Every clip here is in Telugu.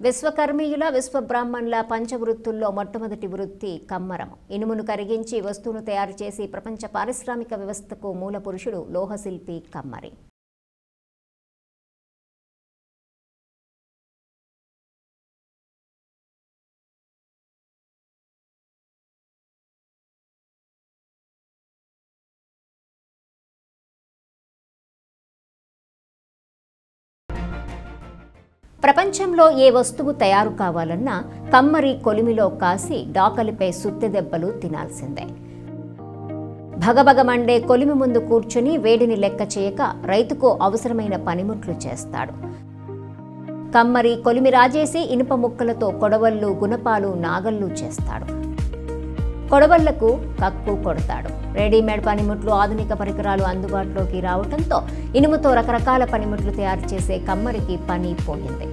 విశ్వకర్మీయుల విశ్వబ్రాహ్మణుల పంచవృత్తుల్లో మొట్టమొదటి వృత్తి కమ్మరం. ఇనుమును కరిగించి వస్తువును తయారు చేసి ప్రపంచ పారిశ్రామిక వ్యవస్థకు మూల పురుషుడు లోహశిల్పి కమ్మరి. ప్రపంచంలో ఏ వస్తువు తయారు కావాలన్నా కమ్మరి కొలిమిలో కాసి డాకలిపై సుత్తె దెబ్బలు తినాల్సిందే. భగభగ మండే కొలిమి ముందు కూర్చుని వేడిని లెక్క చేయక రైతుకు అవసరమైన పనిముట్లు చేస్తాడు. కమ్మరి కొలిమి రాజేసి ఇనుప ముక్కలతో కొడవళ్ళు, గుణపాలు, నాగళ్ళు చేస్తాడు. కొడవళ్లకు కక్కు కొడతాడు. రెడీమేడ్ పనిముట్లు, ఆధునిక పరికరాలు అందుబాటులోకి రావడంతో ఇనుముతో రకరకాల పనిముట్లు తయారు చేసే కమ్మరికి పని పోయింది.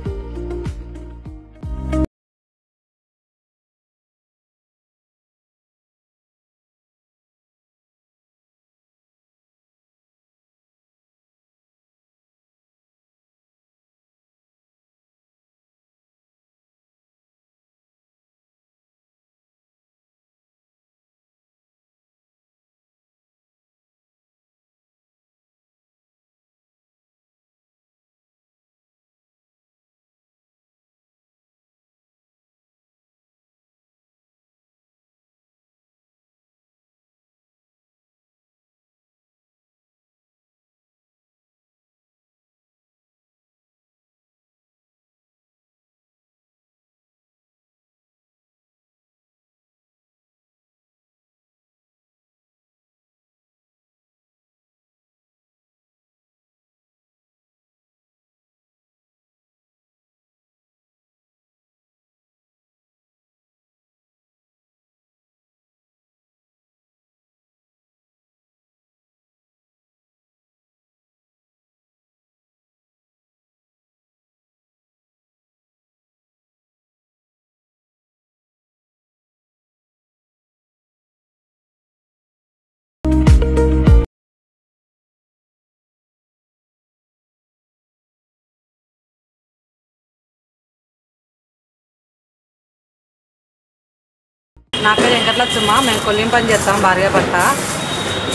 నా పేరు వెంకటలక్ష్మ. మేము కొలిం పని చేస్తాం భార్య భర్త.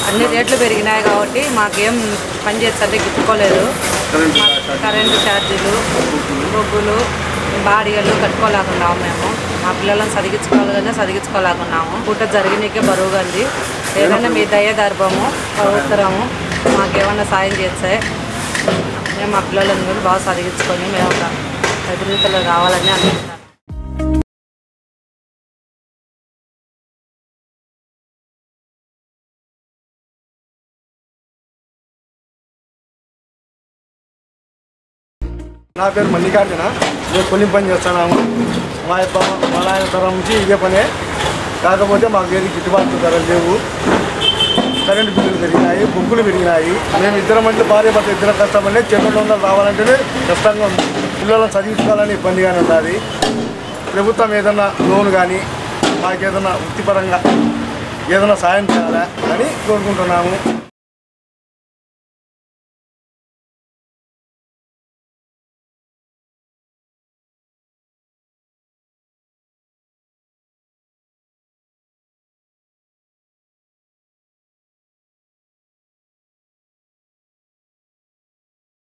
అన్ని రేట్లు పెరిగినాయి కాబట్టి మాకేం పని చేస్తుంటే గిట్టుకోలేదు. కరెంటు ఛార్జీలు, బొగ్గులు, బాడిగలు కట్టుకోలేకున్నాము. మేము మా పిల్లలను చదివించుకోలేకున్నాము. పూట జరిగినకే బరువుగా ఉంది. ఏదైనా మీ దయ దర్భము ఉత్తరము మాకేమన్నా సాయం చేస్తాయి. మేము మా పిల్లలను కూడా బాగా చదివించుకొని మేము అభివృద్ధిలో రావాలని అనుకుంటున్నాను. నా పేరు మల్లికార్జున. నేను కొలిం పని చేస్తున్నాము. మా నాయన తరం నుంచి ఇదే పనే. కాకపోతే మాకు ఏది గిట్టుబాటు ధరలు లేవు. కరెంటు బిల్లులు పెరిగినాయి, బొగ్గులు పెరిగినాయి. మేము ఇద్దరం అంటే భార్య భర్త ఇద్దరం కష్టపడి 200 రావాలంటేనే కష్టంగా ఉంది. పిల్లలను చదివించుకోవాలని ఇబ్బందిగానే ఉంటుంది. ప్రభుత్వం ఏదన్నా లోన్ కానీ మాకు ఏదన్నా వృత్తిపరంగా ఏదైనా సాయం చేయాలా అని కోరుకుంటున్నాము.